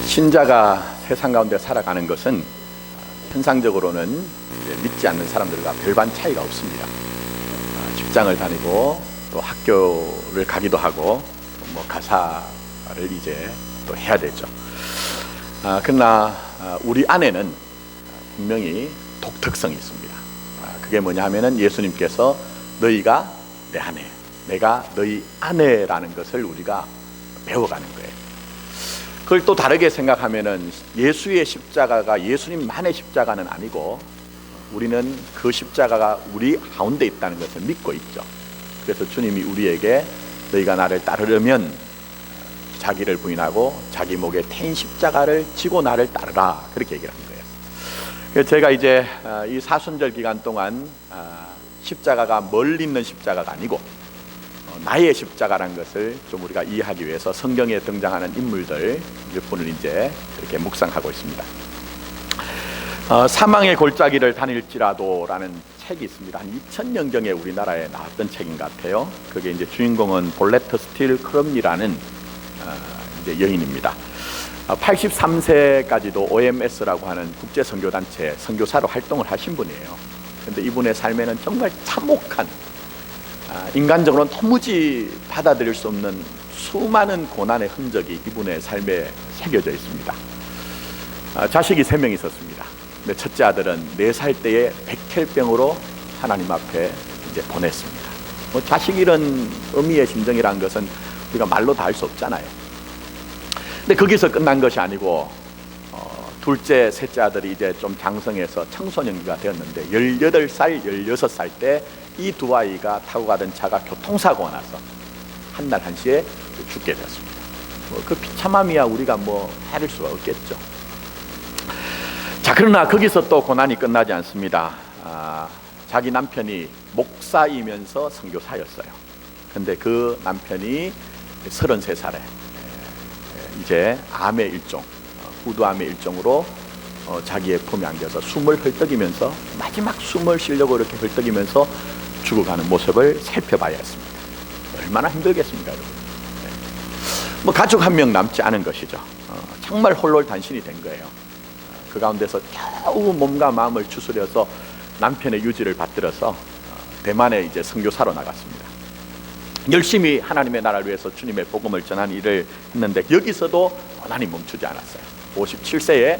신자가 세상 가운데 살아가는 것은 현상적으로는 믿지 않는 사람들과 별반 차이가 없습니다. 직장을 다니고 또 학교를 가기도 하고 뭐 가사를 이제 또 해야 되죠. 그러나 우리 안에는 분명히 독특성이 있습니다. 그게 뭐냐 하면은 예수님께서 너희가 내 아내, 내가 너희 아내라는 것을 우리가 배워가는 거예요. 그걸 또 다르게 생각하면은 예수의 십자가가 예수님만의 십자가는 아니고 우리는 그 십자가가 우리 가운데 있다는 것을 믿고 있죠. 그래서 주님이 우리에게 너희가 나를 따르려면 자기를 부인하고 자기 목에 태인 십자가를 지고 나를 따르라, 그렇게 얘기를 한 거예요. 그래서 제가 이제 이 사순절 기간 동안 십자가가 멀리 있는 십자가가 아니고 나의 십자가라는 것을 좀 우리가 이해하기 위해서 성경에 등장하는 인물들 몇 분을 이제 그렇게 묵상하고 있습니다. 사망의 골짜기를 다닐지라도 라는 책이 있습니다. 한 2000년경에 우리나라에 나왔던 책인 것 같아요. 그게 이제 주인공은 볼레트 스틸 크럼니라는 이제 여인입니다. 83세까지도 OMS라고 하는 국제 선교단체 선교사로 활동을 하신 분이에요. 근데 이분의 삶에는 정말 참혹한, 인간적으로는 도무지 받아들일 수 없는 수많은 고난의 흔적이 이분의 삶에 새겨져 있습니다. 자식이 3명 있었습니다. 근데 첫째 아들은 4살 때에 백혈병으로 하나님 앞에 이제 보냈습니다. 뭐 자식 잃은 어미의 심정이라는 것은 우리가 말로 다 할 수 없잖아요. 근데 거기서 끝난 것이 아니고 둘째, 셋째 아들이 이제 좀 장성해서 청소년기가 되었는데 18살, 16살 때 이 두 아이가 타고 가던 차가 교통사고가 나서 한날 한시에 죽게 되었습니다. 그 비참함이야 우리가 뭐 헤아릴 수가 없겠죠. 자, 그러나 거기서 또 고난이 끝나지 않습니다. 자기 남편이 목사이면서 선교사였어요. 근데 그 남편이 33살에 이제 암의 일종, 후두암의 일종으로 자기의 품에 안겨서 숨을 헐떡이면서 마지막 숨을 쉬려고 이렇게 헐떡이면서 죽어가는 모습을 살펴봐야 했습니다. 얼마나 힘들겠습니까, 여러분? 뭐 가족 한 명 남지 않은 것이죠. 정말 홀로단신이 된 거예요. 그 가운데서 겨우 몸과 마음을 추스려서 남편의 유지를 받들어서 대만에 이제 선교사로 나갔습니다. 열심히 하나님의 나라를 위해서 주님의 복음을 전하는 일을 했는데 여기서도 고난이 멈추지 않았어요. 57세에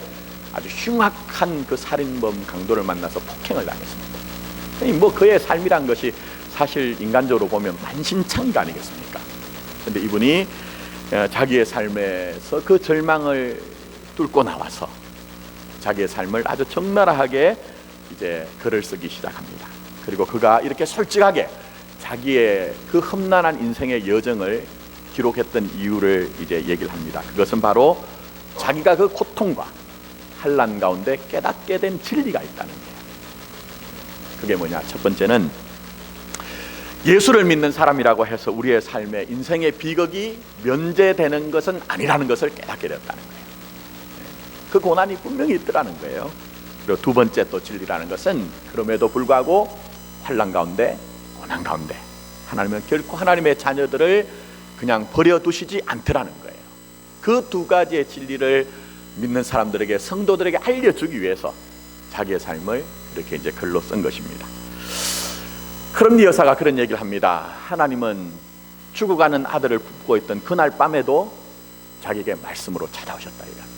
아주 흉악한 그 살인범 강도를 만나서 폭행을 당했습니다. 뭐 그의 삶이란 것이 사실 인간적으로 보면 만신창이가 아니겠습니까? 그런데 이분이 자기의 삶에서 그 절망을 뚫고 나와서 자기의 삶을 아주 적나라하게 이제 글을 쓰기 시작합니다. 그리고 그가 이렇게 솔직하게 자기의 그 험난한 인생의 여정을 기록했던 이유를 이제 얘기를 합니다. 그것은 바로 자기가 그 고통과 환난 가운데 깨닫게 된 진리가 있다는 거예요. 그게 뭐냐? 첫 번째는 예수를 믿는 사람이라고 해서 우리의 삶에 인생의 비극이 면제되는 것은 아니라는 것을 깨닫게 되었다는 거예요. 그 고난이 분명히 있더라는 거예요. 그리고 두 번째 또 진리라는 것은 그럼에도 불구하고 환난 가운데, 고난 가운데 하나님은 결코 하나님의 자녀들을 그냥 버려두시지 않더라는 거예요. 그 두 가지의 진리를 믿는 사람들에게, 성도들에게 알려주기 위해서 자기의 삶을 이렇게 이제 글로 쓴 것입니다. 크럼니 여사가 그런 얘기를 합니다. 하나님은 죽어가는 아들을 품고 있던 그날 밤에도 자기에게 말씀으로 찾아오셨다 얘기합니다.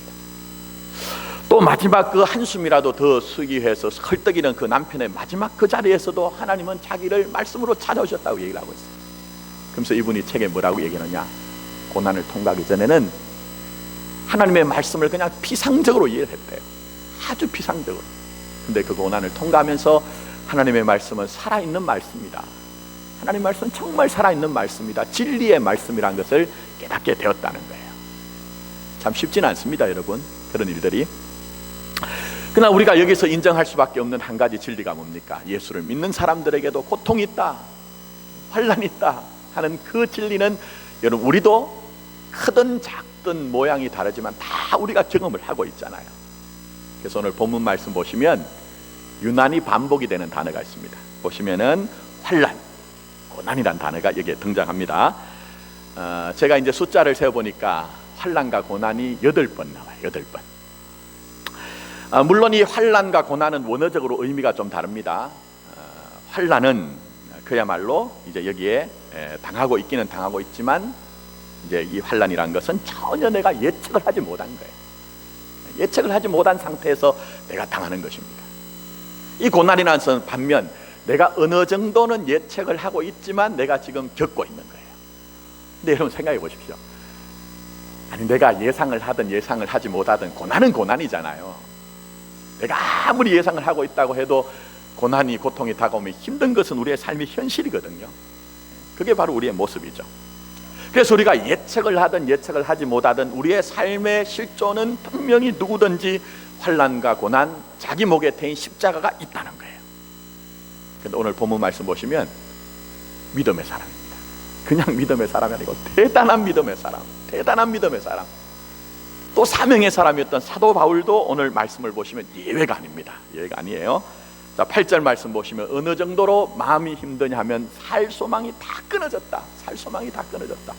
또 마지막 그 한숨이라도 더 쉬기 위해서 헐떡이는 그 남편의 마지막 그 자리에서도 하나님은 자기를 말씀으로 찾아오셨다고 얘기를 하고 있어요. 그러면서 이분이 책에 뭐라고 얘기하느냐? 고난을 통과하기 전에는 하나님의 말씀을 그냥 피상적으로 이해를 했대요. 아주 피상적으로. 근데 그 고난을 통과하면서 하나님의 말씀은 살아있는 말씀이다. 하나님의 말씀은 정말 살아있는 말씀이다. 진리의 말씀이라는 것을 깨닫게 되었다는 거예요. 참 쉽지는 않습니다, 여러분. 그런 일들이. 그러나 우리가 여기서 인정할 수밖에 없는 한 가지 진리가 뭡니까? 예수를 믿는 사람들에게도 고통이 있다, 환난이 있다 하는 그 진리는 여러분 우리도 크든 작든 모양이 다르지만 다 우리가 경험을 하고 있잖아요. 그래서 오늘 본문 말씀 보시면 유난히 반복이 되는 단어가 있습니다. 보시면은 환난, 고난이란 단어가 여기에 등장합니다. 제가 이제 숫자를 세어보니까 환난과 고난이 8번 나와요. 8번. 물론 이 환난과 고난은 원어적으로 의미가 좀 다릅니다. 환난은 그야말로 이제 여기에 당하고 있기는 당하고 있지만 이제 이 환난이란 것은 전혀 내가 예측을 하지 못한 거예요. 예측을 하지 못한 상태에서 내가 당하는 것입니다. 이 고난이라는 것은 반면 내가 어느 정도는 예측을 하고 있지만 내가 지금 겪고 있는 거예요. 근데 여러분 생각해 보십시오. 아니 내가 예상을 하든 예상을 하지 못하든 고난은 고난이잖아요. 내가 아무리 예상을 하고 있다고 해도 고난이 고통이 다가오면 힘든 것은 우리의 삶의 현실이거든요. 그게 바로 우리의 모습이죠. 그래서 우리가 예측을 하든 예측을 하지 못하든 우리의 삶의 실존은 분명히 누구든지 환난과 고난, 자기 목에 태인 십자가가 있다는 거예요. 그런데 오늘 본문 말씀 보시면 믿음의 사람입니다. 그냥 믿음의 사람이 아니고 대단한 믿음의 사람, 대단한 믿음의 사람. 또 사명의 사람이었던 사도 바울도 오늘 말씀을 보시면 예외가 아닙니다. 예외가 아니에요. 자, 8절 말씀 보시면 어느 정도로 마음이 힘드냐 하면 살 소망이 다 끊어졌다. 살 소망이 다 끊어졌다.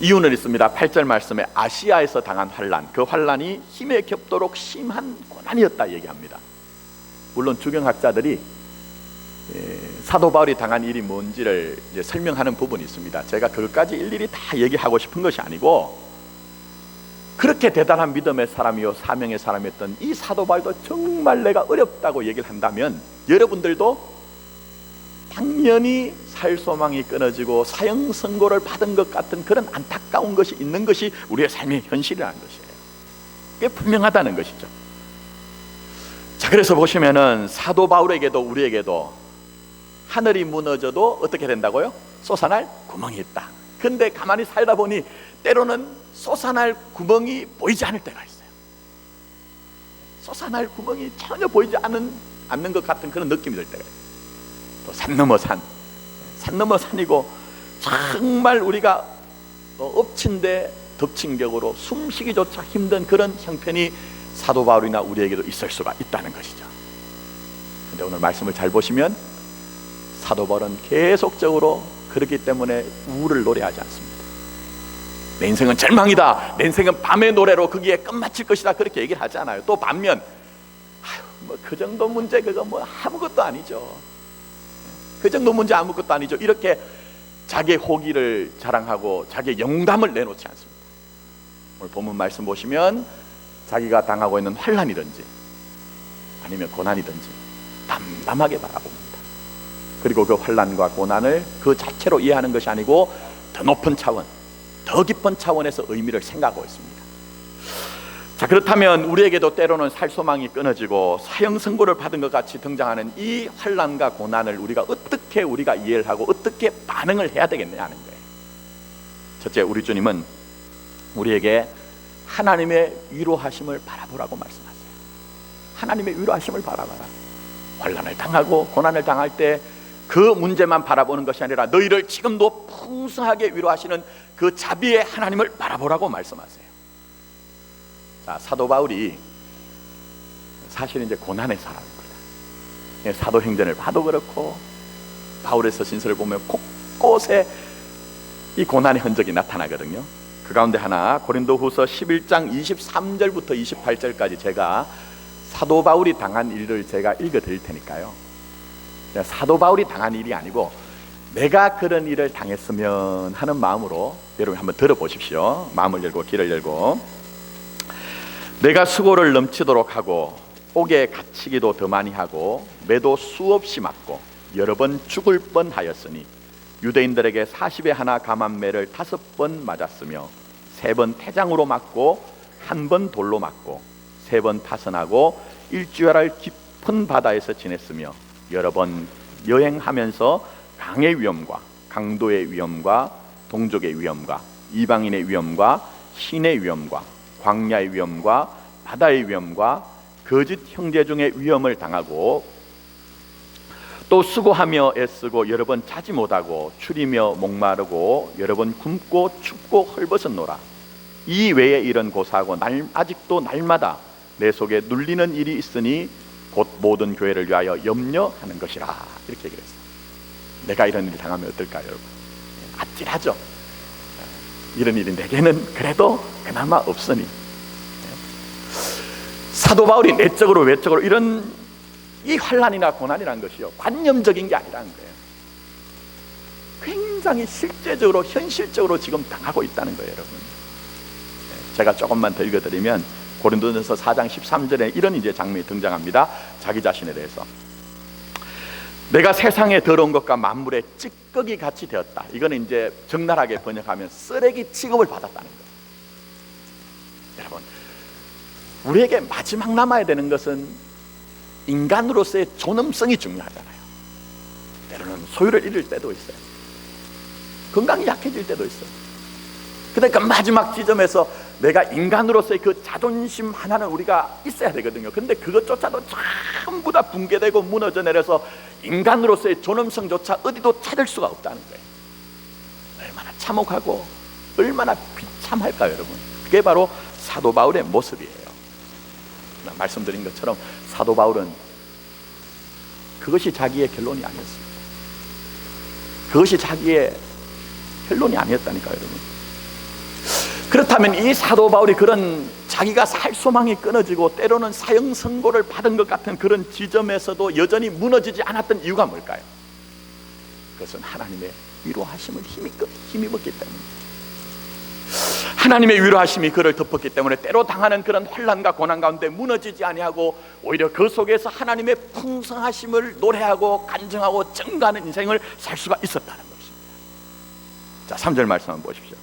이유는 있습니다. 8절 말씀에 아시아에서 당한 환난, 그 환난이 힘에 겹도록 심한 고난이었다 얘기합니다. 물론 주경학자들이 사도 바울이 당한 일이 뭔지를 이제 설명하는 부분이 있습니다. 제가 그것까지 일일이 다 얘기하고 싶은 것이 아니고, 그렇게 대단한 믿음의 사람이요 사명의 사람이었던 이 사도 바울도 정말 내가 어렵다고 얘기를 한다면 여러분들도 당연히 살 소망이 끊어지고 사형 선고를 받은 것 같은 그런 안타까운 것이 있는 것이 우리의 삶의 현실이라는 것이에요. 그게 분명하다는 것이죠. 자, 그래서 보시면은 사도 바울에게도 우리에게도 하늘이 무너져도 어떻게 된다고요? 솟아날 구멍이 있다. 근데 가만히 살다 보니 때로는 솟아날 구멍이 보이지 않을 때가 있어요. 솟아날 구멍이 전혀 보이지 않는 것 같은 그런 느낌이 들 때가 있어요. 또 산 넘어 산, 산 넘어 산이고 정말 우리가 엎친 데 덮친 격으로 숨쉬기조차 힘든 그런 형편이 사도 바울이나 우리에게도 있을 수가 있다는 것이죠. 근데 오늘 말씀을 잘 보시면 사도 바울은 계속적으로 그렇기 때문에 우울을 노래하지 않습니다. 내 인생은 절망이다, 내 인생은 밤의 노래로 거기에 끝마칠 것이다, 그렇게 얘기를 하지 않아요. 또 반면 뭐 그 정도 문제 그거 뭐 아무것도 아니죠, 그 정도 문제 아무것도 아니죠, 이렇게 자기의 호기를 자랑하고 자기의 영담을 내놓지 않습니다. 오늘 본문 말씀 보시면 자기가 당하고 있는 환난이든지 아니면 고난이든지 담담하게 바라봅니다. 그리고 그 환난과 고난을 그 자체로 이해하는 것이 아니고 더 높은 차원, 더 깊은 차원에서 의미를 생각하고 있습니다. 자, 그렇다면 우리에게도 때로는 살 소망이 끊어지고 사형 선고를 받은 것 같이 등장하는 이 환난과 고난을 어떻게 우리가 이해를 하고 어떻게 반응을 해야 되겠느냐 하는 거예요. 첫째, 우리 주님은 우리에게 하나님의 위로하심을 바라보라고 말씀하세요. 하나님의 위로하심을 바라봐라. 환난을 당하고 고난을 당할 때 그 문제만 바라보는 것이 아니라 너희를 지금도 풍성하게 위로하시는 그 자비의 하나님을 바라보라고 말씀하세요. 자, 사도 바울이 사실 이제 고난의 사람입니다. 사도행전을 봐도 그렇고 바울의 서신서를 보면 곳곳에 이 고난의 흔적이 나타나거든요. 그 가운데 하나, 고린도후서 11장 23절부터 28절까지 제가 사도 바울이 당한 일을 제가 읽어 드릴 테니까요, 사도 바울이 당한 일이 아니고 내가 그런 일을 당했으면 하는 마음으로 여러분 한번 들어보십시오. 마음을 열고 귀를 열고. 내가 수고를 넘치도록 하고 옥에 갇히기도 더 많이 하고 매도 수없이 맞고 여러 번 죽을 뻔하였으니 유대인들에게 40에 하나 감한매를 5번 맞았으며 3번 태장으로 맞고 1번 돌로 맞고 3번 파선하고 일주일을 깊은 바다에서 지냈으며 여러 번 여행하면서 강의 위험과 강도의 위험과 동족의 위험과 이방인의 위험과 신의 위험과 광야의 위험과 바다의 위험과 거짓 형제 중의 위험을 당하고 또 수고하며 애쓰고 여러 번 자지 못하고 추리며 목마르고 여러 번 굶고 춥고 헐벗었노라. 이 외에 이런 고사하고 아직도 날마다 내 속에 눌리는 일이 있으니 곧 모든 교회를 위하여 염려하는 것이라. 이렇게 얘기를 했어요. 내가 이런 일을 당하면 어떨까요, 여러분? 아찔하죠. 이런 일이 내게는 그래도 그나마 없으니. 사도 바울이 내적으로 외적으로 이런 이 환난이나 고난이라는 것이요, 관념적인 게 아니라는 거예요. 굉장히 실제적으로 현실적으로 지금 당하고 있다는 거예요, 여러분. 제가 조금만 더 읽어드리면 고린도전서 4장 13절에 이런 이제 장면이 등장합니다. 자기 자신에 대해서 내가 세상에 더러운 것과 만물의 찌꺼기 같이 되었다. 이거는 이제 적나라하게 번역하면 쓰레기 취급을 받았다는 거예요. 여러분, 우리에게 마지막 남아야 되는 것은 인간으로서의 존엄성이 중요하잖아요. 때로는 소유를 잃을 때도 있어요. 건강이 약해질 때도 있어요. 근데 그 마지막 지점에서 내가 인간으로서의 그 자존심 하나는 우리가 있어야 되거든요. 근데 그것조차도 전부 다 붕괴되고 무너져 내려서 인간으로서의 존엄성조차 어디도 찾을 수가 없다는 거예요. 얼마나 참혹하고 얼마나 비참할까요, 여러분? 그게 바로 사도 바울의 모습이에요. 말씀드린 것처럼 사도 바울은 그것이 자기의 결론이 아니었습니다. 그것이 자기의 결론이 아니었다니까요, 여러분. 그렇다면 이 사도 바울이 그런 자기가 살 소망이 끊어지고 때로는 사형 선고를 받은 것 같은 그런 지점에서도 여전히 무너지지 않았던 이유가 뭘까요? 그것은 하나님의 위로하심을 힘입었기 때문입니다. 하나님의 위로하심이 그를 덮었기 때문에 때로 당하는 그런 환난과 고난 가운데 무너지지 아니하고 오히려 그 속에서 하나님의 풍성하심을 노래하고 간증하고 증가하는 인생을 살 수가 있었다는 것입니다. 자, 3절 말씀 한번 보십시오.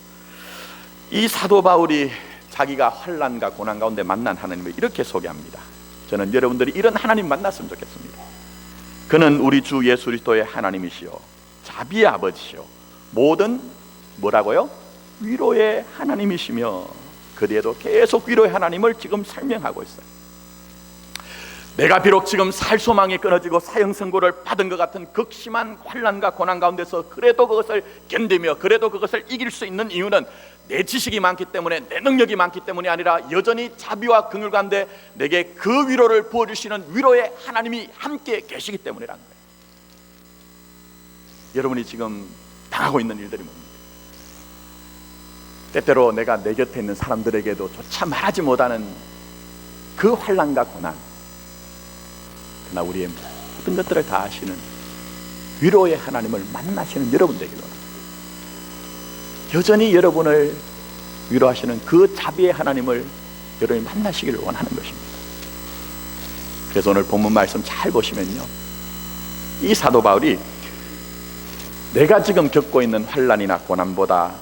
이 사도 바울이 자기가 환난과 고난 가운데 만난 하나님을 이렇게 소개합니다. 저는 여러분들이 이런 하나님 만났으면 좋겠습니다. 그는 우리 주 예수 그리스도의 하나님이시요 자비의 아버지시요 모든 뭐라고요? 위로의 하나님이시며, 그 뒤에도 계속 위로의 하나님을 지금 설명하고 있어요. 내가 비록 지금 살 소망이 끊어지고 사형 선고를 받은 것 같은 극심한 환난과 고난 가운데서 그래도 그것을 견디며 그래도 그것을 이길 수 있는 이유는 내 지식이 많기 때문에, 내 능력이 많기 때문이 아니라 여전히 자비와 긍휼 가운데 내게 그 위로를 부어주시는 위로의 하나님이 함께 계시기 때문이라는 거예요. 여러분이 지금 당하고 있는 일들이 뭡니까? 때때로 내가 내 곁에 있는 사람들에게도 조차 말하지 못하는 그 환난과 고난, 그러나 우리의 모든 것들을 다 아시는 위로의 하나님을 만나시는 여러분 되기를 원합니다. 여전히 여러분을 위로하시는 그 자비의 하나님을 여러분이 만나시기를 원하는 것입니다. 그래서 오늘 본문 말씀 잘 보시면요, 이 사도 바울이 내가 지금 겪고 있는 환난이나 고난보다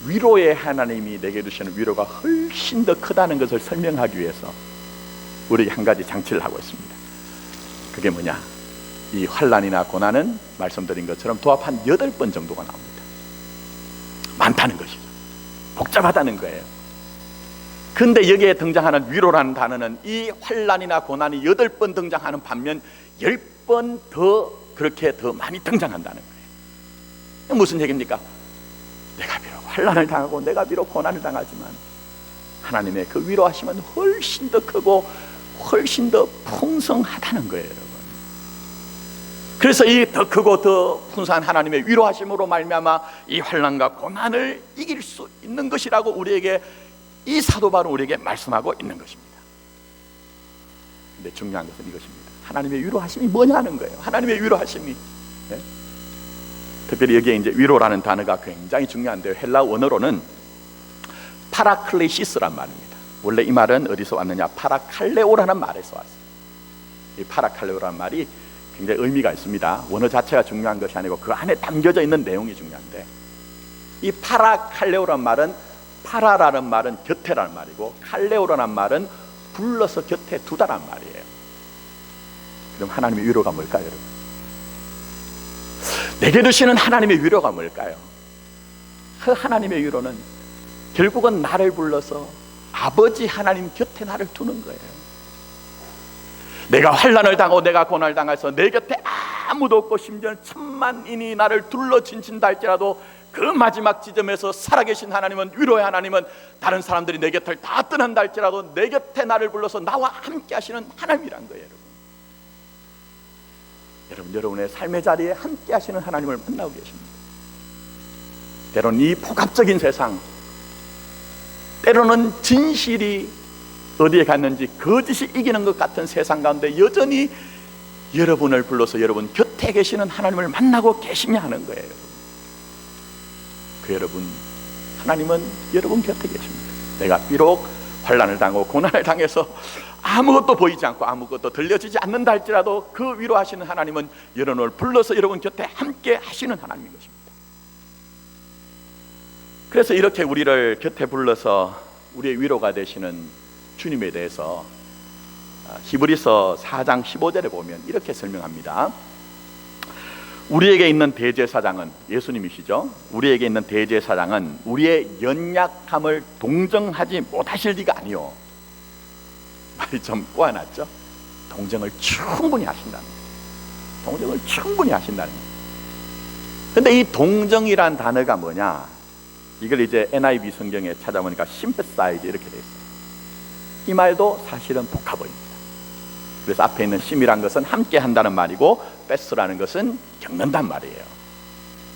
위로의 하나님이 내게 주시는 위로가 훨씬 더 크다는 것을 설명하기 위해서 우리에게 한 가지 장치를 하고 있습니다. 그게 뭐냐? 이 환난이나 고난은 말씀드린 것처럼 도합 한 8번 정도가 나옵니다. 많다는 것이죠. 복잡하다는 거예요. 근데 여기에 등장하는 위로라는 단어는 이 환난이나 고난이 8번 등장하는 반면 10번 더 그렇게 더 많이 등장한다는 거예요. 무슨 얘기입니까? 내가 비록 환난을 당하고 내가 비록 고난을 당하지만 하나님의 그 위로하심은 훨씬 더 크고 훨씬 더 풍성하다는 거예요, 여러분. 그래서 이 더 크고 더 풍성한 하나님의 위로하심으로 말미암아 이 환난과 고난을 이길 수 있는 것이라고 우리에게 이 사도 바울은 우리에게 말씀하고 있는 것입니다. 근데 중요한 것은 이것입니다. 하나님의 위로하심이 뭐냐는 거예요. 하나님의 위로하심이, 네? 특별히 여기에 이제 위로라는 단어가 굉장히 중요한데요. 헬라 원어로는 파라클레시스란 말입니다. 원래 이 말은 어디서 왔느냐? 파라칼레오라는 말에서 왔어요. 이 파라칼레오라는 말이 굉장히 의미가 있습니다. 원어 자체가 중요한 것이 아니고 그 안에 담겨져 있는 내용이 중요한데, 이 파라칼레오라는 말은, 파라라는 말은 곁에라는 말이고 칼레오라는 말은 불러서 곁에 두다라는 말이에요. 그럼 하나님의 위로가 뭘까요, 여러분? 내게 주시는 하나님의 위로가 뭘까요? 그 하나님의 위로는 결국은 나를 불러서 아버지 하나님 곁에 나를 두는 거예요. 내가 환난을 당하고 내가 고난을 당해서 내 곁에 아무도 없고 심지어 천만인이 나를 둘러진친다 할지라도 그 마지막 지점에서 살아계신 하나님은, 위로의 하나님은 다른 사람들이 내 곁을 다 떠난다 할지라도 내 곁에 나를 불러서 나와 함께 하시는 하나님이란 거예요, 여러분. 여러분의 삶의 자리에 함께 하시는 하나님을 만나고 계십니다. 때로는 이 복합적인 세상, 때로는 진실이 어디에 갔는지 거짓이 이기는 것 같은 세상 가운데 여전히 여러분을 불러서 여러분 곁에 계시는 하나님을 만나고 계시냐 하는 거예요. 그 여러분, 하나님은 여러분 곁에 계십니다. 내가 비록 환난을 당하고 고난을 당해서 아무것도 보이지 않고 아무것도 들려지지 않는다 할지라도 그 위로하시는 하나님은 여러분을 불러서 여러분 곁에 함께 하시는 하나님인 것입니다. 그래서 이렇게 우리를 곁에 불러서 우리의 위로가 되시는 주님에 대해서 히브리서 4장 15절에 보면 이렇게 설명합니다. 우리에게 있는 대제사장은, 예수님이시죠, 우리에게 있는 대제사장은 우리의 연약함을 동정하지 못하실 리가 아니요. 말이 좀 꼬아놨죠? 동정을 충분히 하신다는 거예요. 동정을 충분히 하신다는 거예요. 근데 이 동정이란 단어가 뭐냐? 이걸 이제 NIV 성경에 찾아보니까 sympathize 이렇게 돼 있어요. 이 말도 사실은 복합어입니다. 그래서 앞에 있는 심이란 것은 함께 한다는 말이고 패스라는 것은 겪는단 말이에요.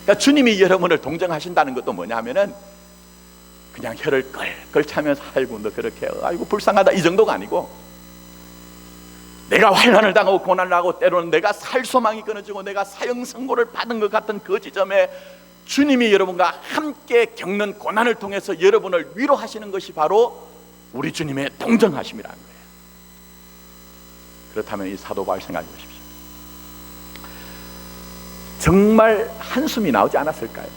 그러니까 주님이 여러분을 동정하신다는 것도 뭐냐 하면은 그냥 혀를 끌끌 차면서 아이고 너 그렇게 아이고 불쌍하다 이 정도가 아니고, 내가 환난을 당하고 고난을 하고 때로는 내가 살 소망이 끊어지고 내가 사형 선고를 받은 것 같은 그 지점에 주님이 여러분과 함께 겪는 고난을 통해서 여러분을 위로하시는 것이 바로 우리 주님의 동정하심이라는 거예요. 그렇다면 이 사도 바울 생각해 보십시오. 정말 한숨이 나오지 않았을까요?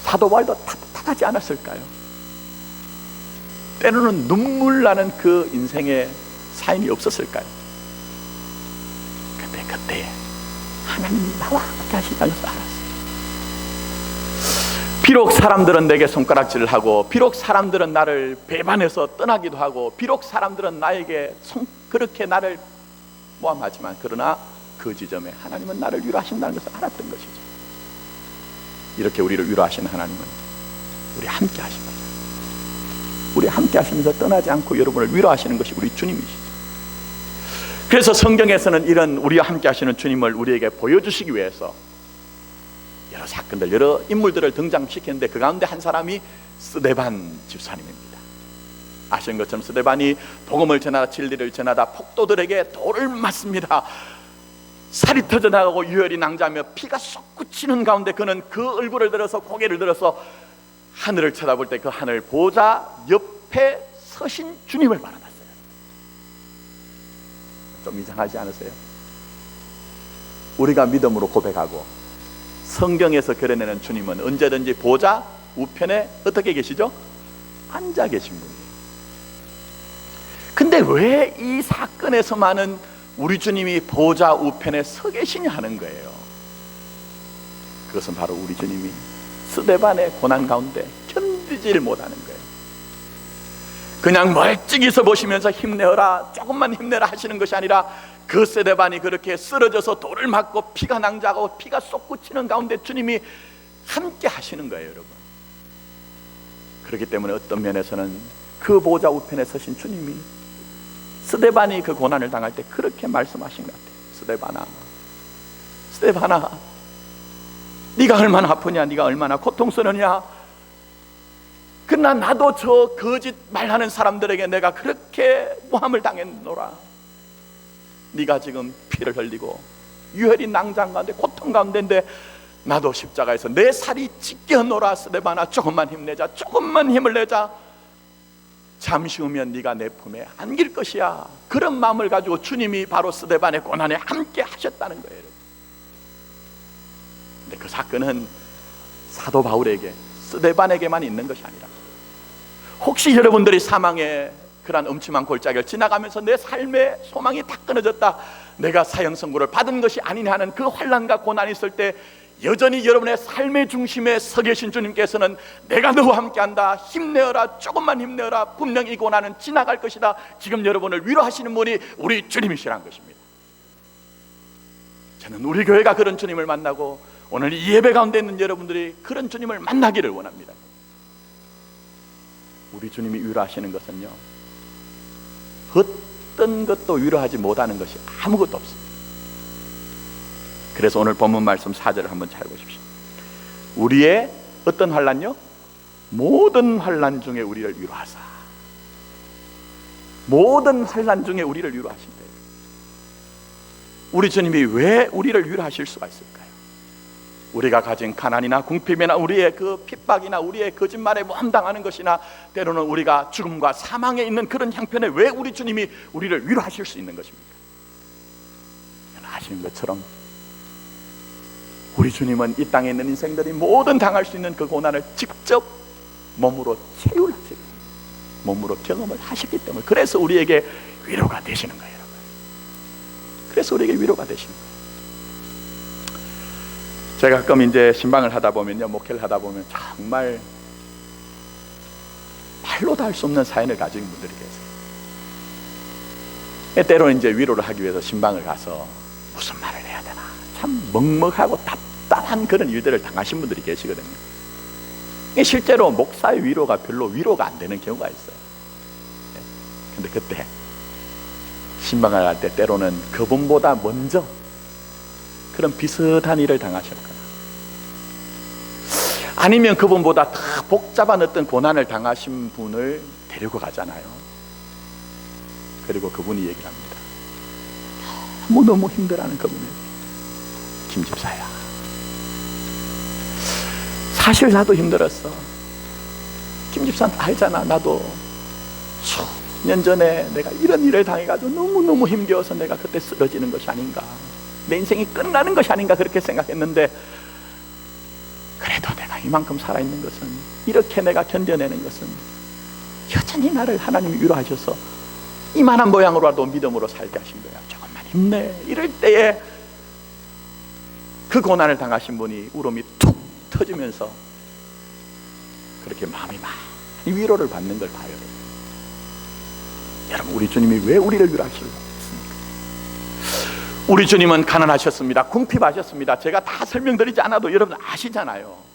사도 바울도 답답하지 않았을까요? 때로는 눈물 나는 그 인생의 삶이 없었을까요? 근데 그때 하나님이 나와 함께 하신다는 것을 알았어요. 비록 사람들은 내게 손가락질을 하고, 비록 사람들은 나를 배반해서 떠나기도 하고, 비록 사람들은 나에게 그렇게 나를 모함하지만, 그러나 그 지점에 하나님은 나를 위로하신다는 것을 알았던 것이죠. 이렇게 우리를 위로하시는 하나님은 우리 함께 하십니다. 우리 함께 하시면서 떠나지 않고 여러분을 위로하시는 것이 우리 주님이시죠. 그래서 성경에서는 이런 우리와 함께 하시는 주님을 우리에게 보여주시기 위해서 여러 사건들, 여러 인물들을 등장시켰는데 그 가운데 한 사람이 스데반 집사님입니다. 아시는 것처럼 스데반이 복음을 전하다, 진리를 전하다 폭도들에게 돌을 맞습니다. 살이 터져나가고 유혈이 낭자하며 피가 솟구치는 가운데 그는 그 얼굴을 들어서 고개를 들어서 하늘을 쳐다볼 때 그 하늘 보좌 옆에 서신 주님을 바라봤어요. 좀 이상하지 않으세요? 우리가 믿음으로 고백하고 성경에서 그려내는 주님은 언제든지 보좌 우편에 어떻게 계시죠? 앉아 계신 분이에요. 근데 왜 이 사건에서만은 우리 주님이 보좌 우편에 서 계시냐 하는 거예요. 그것은 바로 우리 주님이 스데반의 고난 가운데 견디질 못하는 거예요. 그냥 멀찍이 서 보시면서 힘내어라, 조금만 힘내라 하시는 것이 아니라 그 스데반이 그렇게 쓰러져서 돌을 맞고 피가 낭자하고 피가 솟구치는 가운데 주님이 함께 하시는 거예요, 여러분. 그렇기 때문에 어떤 면에서는 그 보좌 우편에 서신 주님이 스데반이 그 고난을 당할 때 그렇게 말씀하신 것 같아요. 스데반아, 스데반아, 네가 얼마나 아프냐, 네가 얼마나 고통스러우냐. 그러나 나도 저 거짓 말하는 사람들에게 내가 그렇게 모함을 당했노라. 네가 지금 피를 흘리고 유혈이 낭자한 가운데 고통 가운데인데 나도 십자가에서 내 살이 찢겨노라. 스데반아, 조금만 힘내자, 조금만 힘을 내자. 잠시 후면 네가 내 품에 안길 것이야. 그런 마음을 가지고 주님이 바로 스데반의 고난에 함께 하셨다는 거예요. 근데 그 사건은 사도 바울에게, 스데반에게만 있는 것이 아니라 혹시 여러분들이 사망의 그러한 음침한 골짜기를 지나가면서 내 삶의 소망이 다 끊어졌다, 내가 사형 선고를 받은 것이 아니냐 하는 그 환난과 고난이 있을 때 여전히 여러분의 삶의 중심에 서 계신 주님께서는 내가 너와 함께한다, 힘내어라, 조금만 힘내어라, 분명히 이 고난은 지나갈 것이다, 지금 여러분을 위로하시는 분이 우리 주님이시라는 것입니다. 저는 우리 교회가 그런 주님을 만나고 오늘 이 예배 가운데 있는 여러분들이 그런 주님을 만나기를 원합니다. 우리 주님이 위로하시는 것은요, 어떤 것도 위로하지 못하는 것이 아무것도 없습니다. 그래서 오늘 본문 말씀 4절을 한번 잘 보십시오. 우리의 어떤 환난요? 모든 환난 중에 우리를 위로하사, 모든 환난 중에 우리를 위로하신대요. 우리 주님이 왜 우리를 위로하실 수가 있을까요? 우리가 가진 가난이나 궁핍이나 우리의 그 핍박이나 우리의 거짓말에 모함당하는 것이나 때로는 우리가 죽음과 사망에 있는 그런 형편에 왜 우리 주님이 우리를 위로하실 수 있는 것입니까? 아시는 것처럼 우리 주님은 이 땅에 있는 인생들이 모든 당할 수 있는 그 고난을 직접 몸으로 체휼하시고 몸으로 경험을 하셨기 때문에, 그래서 우리에게 위로가 되시는 거예요, 여러분. 그래서 우리에게 위로가 되시는 거예요. 제가 가끔 이제 신방을 하다 보면요, 목회를 하다 보면 정말 말로 다 할 수 없는 사연을 가진 분들이 계세요. 때로는 이제 위로를 하기 위해서 신방을 가서 무슨 말을 해야 되나 참 먹먹하고 답답한 그런 일들을 당하신 분들이 계시거든요. 실제로 목사의 위로가 별로 위로가 안 되는 경우가 있어요. 근데 그때 신방을 할 때 때로는 그분보다 먼저 그런 비슷한 일을 당하셨거나 아니면 그분보다 더 복잡한 어떤 고난을 당하신 분을 데리고 가잖아요. 그리고 그분이 얘기를 합니다. 너무 힘들어하는 그분에게, 김 집사야, 사실 나도 힘들었어. 김 집사는 알잖아. 나도 수년 전에 내가 이런 일을 당해가지고 너무너무 힘겨워서 내가 그때 쓰러지는 것이 아닌가, 내 인생이 끝나는 것이 아닌가 그렇게 생각했는데, 그래도 내가 이만큼 살아있는 것은, 이렇게 내가 견뎌내는 것은 여전히 나를 하나님이 위로하셔서 이만한 모양으로라도 믿음으로 살게 하신 거야. 조금만 힘내. 이럴 때에 그 고난을 당하신 분이 울음이 툭 터지면서 그렇게 마음이 많이 위로를 받는 걸 봐요. 여러분, 우리 주님이 왜 우리를 위로하실까? 우리 주님은 가난하셨습니다. 궁핍하셨습니다. 제가 다 설명드리지 않아도 여러분 아시잖아요.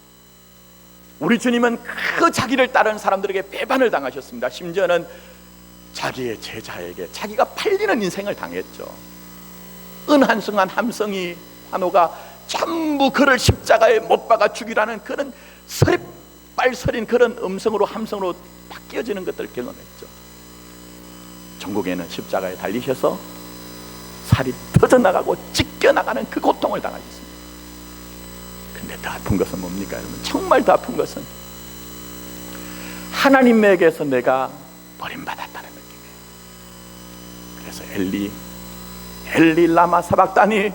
우리 주님은 그 자기를 따르는 사람들에게 배반을 당하셨습니다. 심지어는 자기의 제자에게 자기가 팔리는 인생을 당했죠. 은한승한 함성이 환호가 전부 그를 십자가에 못 박아 죽이라는 그런 서리빨서린 그런 음성으로, 함성으로 바뀌어지는 것들을 경험했죠. 전국에는 십자가에 달리셔서 살이 터져나가고 찢겨나가는 그 고통을 당하셨습니다. 근데 더 아픈 것은 뭡니까, 여러분? 정말 더 아픈 것은 하나님에게서 내가 버림받았다는 느낌이에요. 그래서 엘리 라마 사박다니,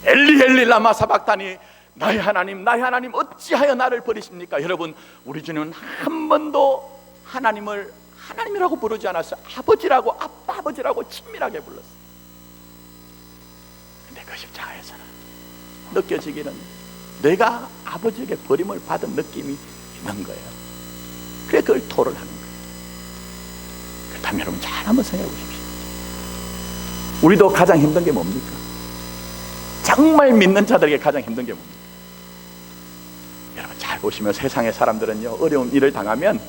엘리 라마 사박다니, 나의 하나님 어찌하여 나를 버리십니까? 여러분, 우리 주님은 한 번도 하나님을 하나님이라고 부르지 않았어요. 아버지라고, 아빠 아버지라고 친밀하게 불렀어요. 근데 그 십자가에서는 느껴지기는 내가 아버지에게 버림을 받은 느낌이 있는 거예요. 그래 그걸 토를 하는 거예요. 그렇다면 여러분 잘 한번 생각해 보십시오. 우리도 가장 힘든 게 뭡니까? 정말 믿는 자들에게 가장 힘든 게 뭡니까? 여러분 잘 보시면 세상의 사람들은요, 어려운 일을 당하면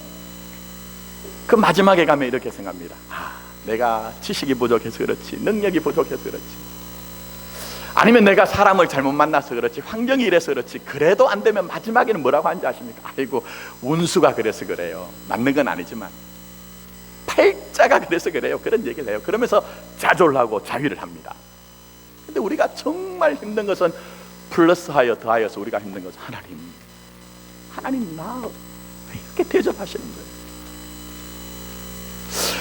그 마지막에 가면 이렇게 생각합니다. 내가 지식이 부족해서 그렇지, 능력이 부족해서 그렇지, 아니면 내가 사람을 잘못 만나서 그렇지, 환경이 이래서 그렇지, 그래도 안 되면 마지막에는 뭐라고 하는지 아십니까? 아이고, 운수가 그래서 그래요. 맞는 건 아니지만 팔자가 그래서 그래요. 그런 얘기를 해요. 그러면서 자졸하고 자위를 합니다. 근데 우리가 정말 힘든 것은 플러스하여 더하여서 우리가 힘든 것은 하나님 나 왜 이렇게 대접하시는 거예요?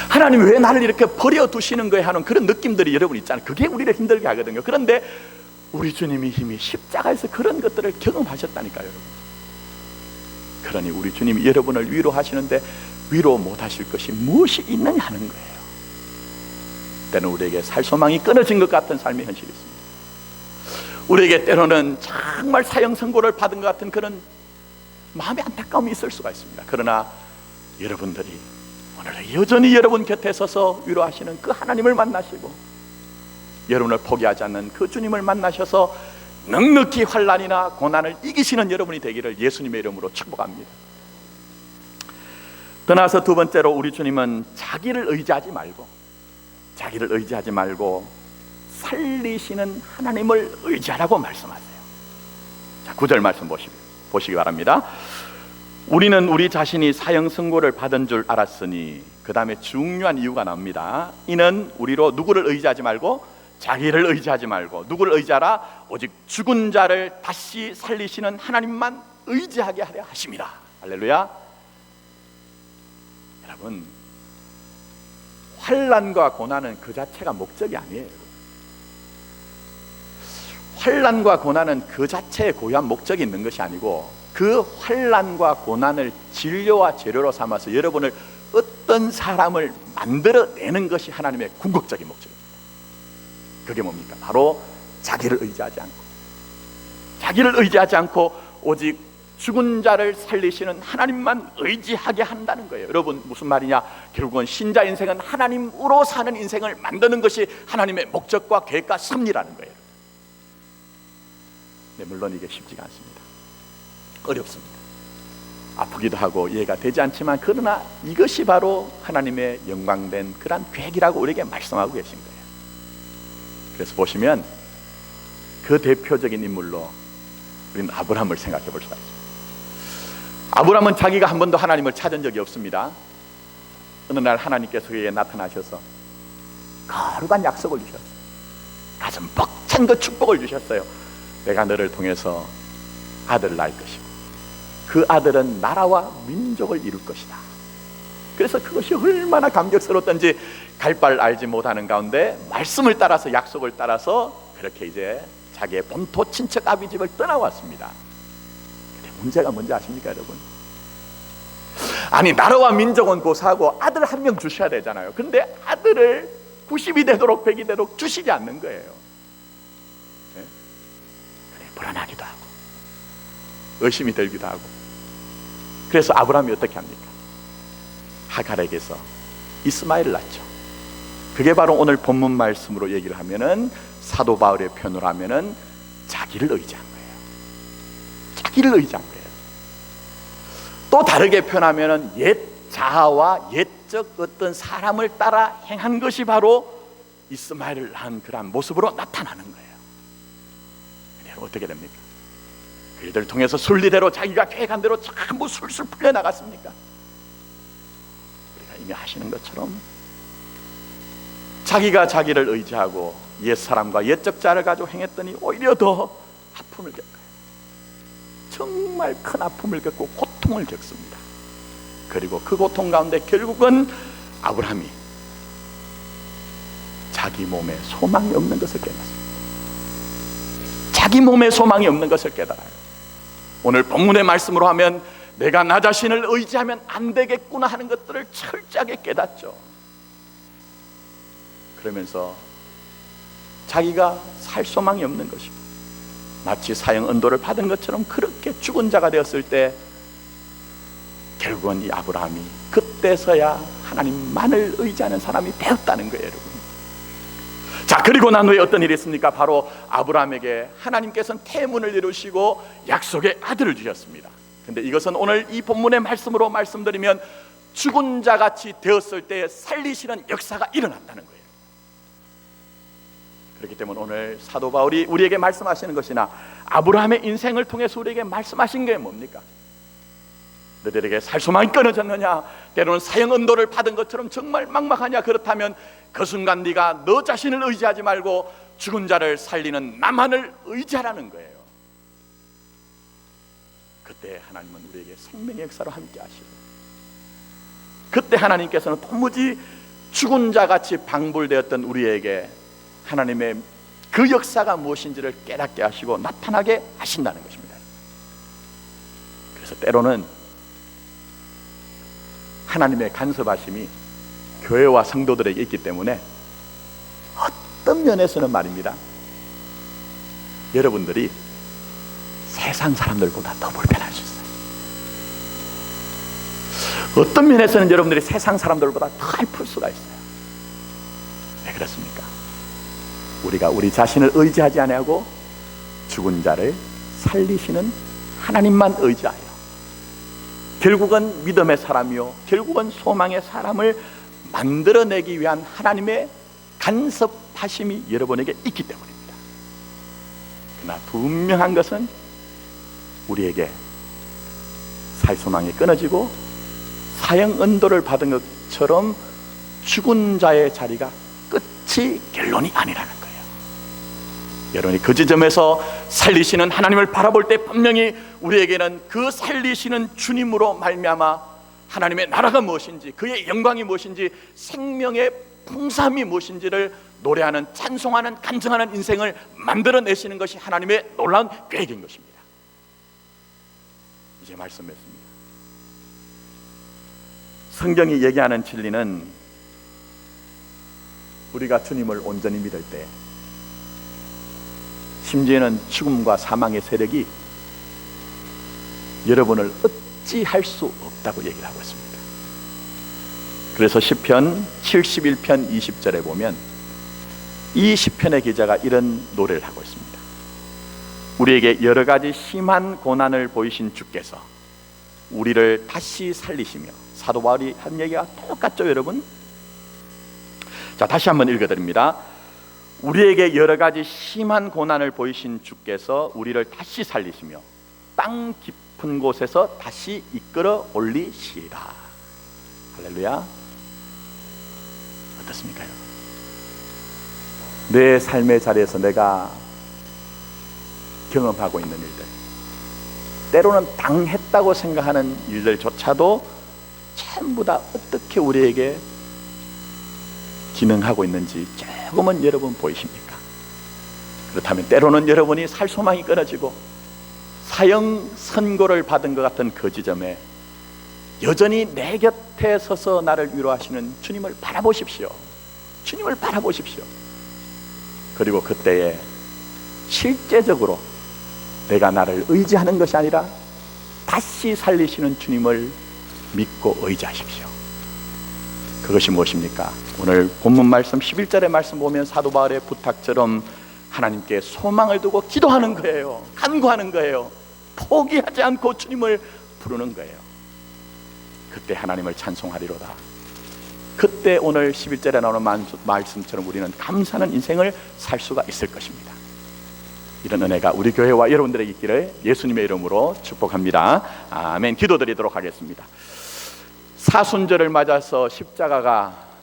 하나님 왜 나를 이렇게 버려두시는 거예요? 하는 그런 느낌들이 여러분 있잖아요. 그게 우리를 힘들게 하거든요. 그런데 우리 주님이 힘이 십자가에서 그런 것들을 경험하셨다니까요, 여러분. 그러니 우리 주님이 여러분을 위로하시는데 위로 못하실 것이 무엇이 있느냐 하는 거예요. 때는 우리에게 살 소망이 끊어진 것 같은 삶의 현실이 있습니다. 우리에게 때로는 정말 사형 선고를 받은 것 같은 그런 마음의 안타까움이 있을 수가 있습니다. 그러나 여러분들이 오늘 여전히 여러분 곁에 서서 위로하시는 그 하나님을 만나시고 여러분을 포기하지 않는 그 주님을 만나셔서 넉넉히 환난이나 고난을 이기시는 여러분이 되기를 예수님의 이름으로 축복합니다. 떠나서 두 번째로 우리 주님은 자기를 의지하지 말고 살리시는 하나님을 의지하라고 말씀하세요. 자, 9절 말씀 보시기 바랍니다. 우리는 우리 자신이 사형 선고를 받은 줄 알았으니, 그 다음에 중요한 이유가 나옵니다. 이는 우리로 누구를 의지하지 말고 자기를 의지하지 말고 누구를 의지하라? 오직 죽은 자를 다시 살리시는 하나님만 의지하게 하려 하심이라. 할렐루야. 여러분, 환난과 고난은 그 자체가 목적이 아니에요. 환난과 고난은 그 자체의 고유한 목적이 있는 것이 아니고, 그 환난과 고난을 진료와 재료로 삼아서 여러분을 어떤 사람을 만들어내는 것이 하나님의 궁극적인 목적입니다. 그게 뭡니까? 바로 자기를 의지하지 않고 오직 죽은 자를 살리시는 하나님만 의지하게 한다는 거예요. 여러분, 무슨 말이냐? 결국은 신자 인생은 하나님으로 사는 인생을 만드는 것이 하나님의 목적과 계획과 섭리라는 거예요. 네, 물론 이게 쉽지가 않습니다. 어렵습니다. 아프기도 하고 이해가 되지 않지만, 그러나 이것이 바로 하나님의 영광된 그런 계획이라고 우리에게 말씀하고 계신 거예요. 그래서 보시면 그 대표적인 인물로 우리는 아브라함을 생각해 볼 수가 있습니다. 아브라함은 자기가 한 번도 하나님을 찾은 적이 없습니다. 어느 날 하나님께서 그에게 나타나셔서 거룩한 약속을 주셨어요. 가슴 벅찬 그 축복을 주셨어요. 내가 너를 통해서 아들을 낳을 것이고 그 아들은 나라와 민족을 이룰 것이다. 그래서 그것이 얼마나 감격스러웠던지 갈 바를 알지 못하는 가운데 말씀을 따라서, 약속을 따라서 그렇게 이제 자기의 본토 친척 아비 집을 떠나왔습니다. 근데 문제가 뭔지 아십니까, 여러분? 아니, 나라와 민족은 고사하고 아들 한 명 주셔야 되잖아요. 근데 아들을 90이 되도록 100이 되도록 주시지 않는 거예요. 네? 그래, 불안하기도 하고 의심이 들기도 하고. 그래서 아브라함이 어떻게 합니까? 하갈에게서 이스마엘을 낳죠. 그게 바로 오늘 본문 말씀으로 얘기를 하면은, 사도 바울의 표현으로 하면은 자기를 의지한 거예요. 자기를 의지한 거예요. 또 다르게 표현하면은 옛 자아와 옛적 어떤 사람을 따라 행한 것이 바로 이스마엘을 낳은 그러한 모습으로 나타나는 거예요. 근데 어떻게 됩니까? 그들을 통해서 순리대로 자기가 계획한 대로 전부 술술 풀려나갔습니까? 우리가 이미 아시는 것처럼 자기가 자기를 의지하고 옛사람과 옛적 자를 가지고 행했더니 오히려 더 아픔을 겪어요. 정말 큰 아픔을 겪고 고통을 겪습니다. 그리고 그 고통 가운데 결국은 아브라함이 자기 몸에 소망이 없는 것을 깨닫습니다. 자기 몸에 소망이 없는 것을 깨달아요. 오늘 본문의 말씀으로 하면 내가 나 자신을 의지하면 안 되겠구나 하는 것들을 철저하게 깨닫죠. 그러면서 자기가 살 소망이 없는 것이고 마치 사형 언도를 받은 것처럼 그렇게 죽은 자가 되었을 때 결국은 이 아브라함이 그때서야 하나님만을 의지하는 사람이 되었다는 거예요, 여러분. 자, 그리고 난 후에 어떤 일이 있습니까? 바로 아브라함에게 하나님께서는 태문을 이루시고 약속의 아들을 주셨습니다. 근데 이것은 오늘 이 본문의 말씀으로 말씀드리면 죽은 자같이 되었을 때 살리시는 역사가 일어났다는 거예요. 그렇기 때문에 오늘 사도 바울이 우리에게 말씀하시는 것이나 아브라함의 인생을 통해서 우리에게 말씀하신 게 뭡니까? 너희들에게 살 소망이 끊어졌느냐? 때로는 사형 언도를 받은 것처럼 정말 막막하냐? 그렇다면 그 순간 네가 너 자신을 의지하지 말고 죽은 자를 살리는 나만을 의지하라는 거예요. 그때 하나님은 우리에게 생명의 역사로 함께 하시고, 그때 하나님께서는 도무지 죽은 자같이 방불되었던 우리에게 하나님의 그 역사가 무엇인지를 깨닫게 하시고 나타나게 하신다는 것입니다. 그래서 때로는 하나님의 간섭하심이 교회와 성도들에게 있기 때문에 어떤 면에서는 말입니다, 여러분들이 세상 사람들보다 더 불편할 수 있어요. 어떤 면에서는 여러분들이 세상 사람들보다 더 아플 수가 있어요. 왜 그렇습니까? 우리가 우리 자신을 의지하지 아니하고 죽은 자를 살리시는 하나님만 의지하여 결국은 믿음의 사람이요 결국은 소망의 사람을 만들어내기 위한 하나님의 간섭하심이 여러분에게 있기 때문입니다. 그러나 분명한 것은 우리에게 살 소망이 끊어지고 사형 언도를 받은 것처럼 죽은 자의 자리가 끝이 결론이 아니라는 거예요. 여러분이 그 지점에서 살리시는 하나님을 바라볼 때 분명히 우리에게는 그 살리시는 주님으로 말미암아 하나님의 나라가 무엇인지, 그의 영광이 무엇인지, 생명의 풍성함이 무엇인지를 노래하는, 찬송하는, 간증하는 인생을 만들어내시는 것이 하나님의 놀라운 계획인 것입니다. 이제 말씀했습니다. 성경이 얘기하는 진리는 우리가 주님을 온전히 믿을 때, 심지어는 죽음과 사망의 세력이 여러분을 어찌할 수 없다고 얘기를 하고 있습니다. 그래서 시편 71편 20절에 보면 이 시편의 기자가 이런 노래를 하고 있습니다. 우리에게 여러 가지 심한 고난을 보이신 주께서 우리를 다시 살리시며, 사도 바울이 한 얘기가 똑같죠, 여러분? 자, 다시 한번 읽어드립니다. 우리에게 여러 가지 심한 고난을 보이신 주께서 우리를 다시 살리시며 땅 깊은 곳에서 다시 이끌어 올리시리라. 할렐루야. 어떻습니까, 여러분? 내 삶의 자리에서 내가 경험하고 있는 일들, 때로는 당했다고 생각하는 일들조차도 전부 다 어떻게 우리에게 기능하고 있는지 조금은 여러분 보이십니까? 그렇다면 때로는 여러분이 살 소망이 끊어지고 사형 선고를 받은 것 같은 그 지점에 여전히 내 곁에 서서 나를 위로하시는 주님을 바라보십시오. 주님을 바라보십시오. 그리고 그때에 실제적으로 내가 나를 의지하는 것이 아니라 다시 살리시는 주님을 믿고 의지하십시오. 그것이 무엇입니까? 오늘 본문 말씀 11절의 말씀 보면 사도 바울의 부탁처럼 하나님께 소망을 두고 기도하는 거예요. 간구하는 거예요. 포기하지 않고 주님을 부르는 거예요. 그때 하나님을 찬송하리로다. 그때 오늘 11절에 나오는 말씀처럼 우리는 감사하는 인생을 살 수가 있을 것입니다. 이런 은혜가 우리 교회와 여러분들에게 있기를 예수님의 이름으로 축복합니다. 아멘. 기도드리도록 하겠습니다. 사순절을 맞아서 십자가가